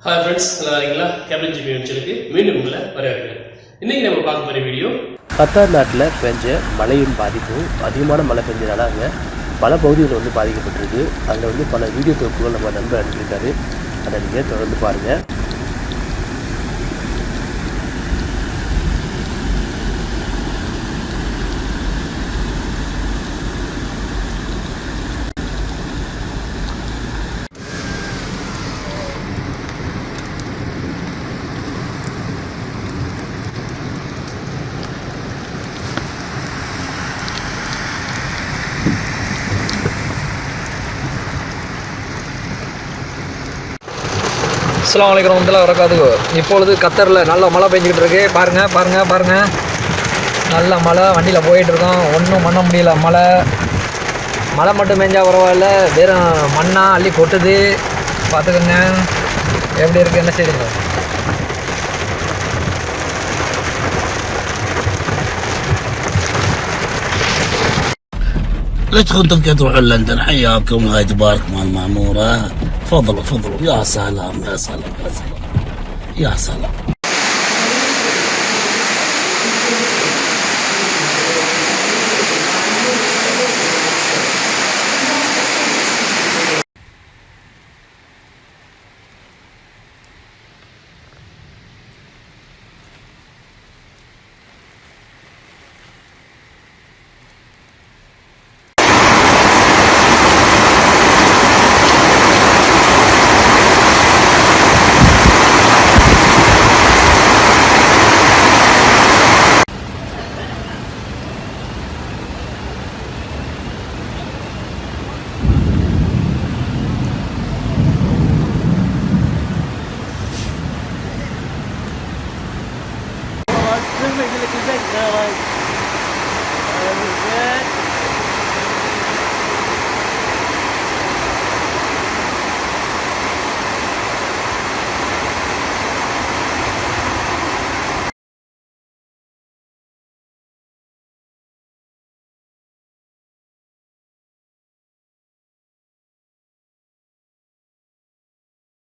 Hi friends, நல்லா இருக்கீங்களா? Captain GB சேனலுக்கு மீண்டும் உங்களை வரவேற்கிறேன். இன்னைக்கு நம்ம பார்க்க போகிற வீடியோ கத்தார் நாட்டில் பெஞ்ச மழையின் பாதிப்பும் அதிகமான மழை பெஞ்சதுனால அங்கே பல பகுதிகள் பாதிக்கப்பட்டிருக்கு. அதில் பல வீடியோ தொகுப்புகள் நம்ம நண்பர் அனுப்பியிருக்காரு. அதை நீங்கள் தொடர்ந்து பாருங்கள். அஸ்ஸலாமு அலைக்கும் வரஹ்மத்துல்லாஹி வபரகாத்துஹு. இப்பொழுது கத்தரில் நல்ல மழை பெஞ்சிக்கிட்டு இருக்கு. பாருங்கள் நல்ல மழை. வண்டியில் போயிட்டுருக்கோம். ஒன்றும் பண்ண முடியல. மழை மட்டும் பெஞ்சால் பரவாயில்ல, வெறும் மண்ணாக அள்ளி கொட்டுது. பார்த்துக்கோங்க எப்படி இருக்குது, என்ன செய்யுங்க. ليش كنتم تروحون لندن؟ حياكم، هاي تبارك مال المعمورة. تفضلوا يا سلام يا سلام يا سلام يا سلام.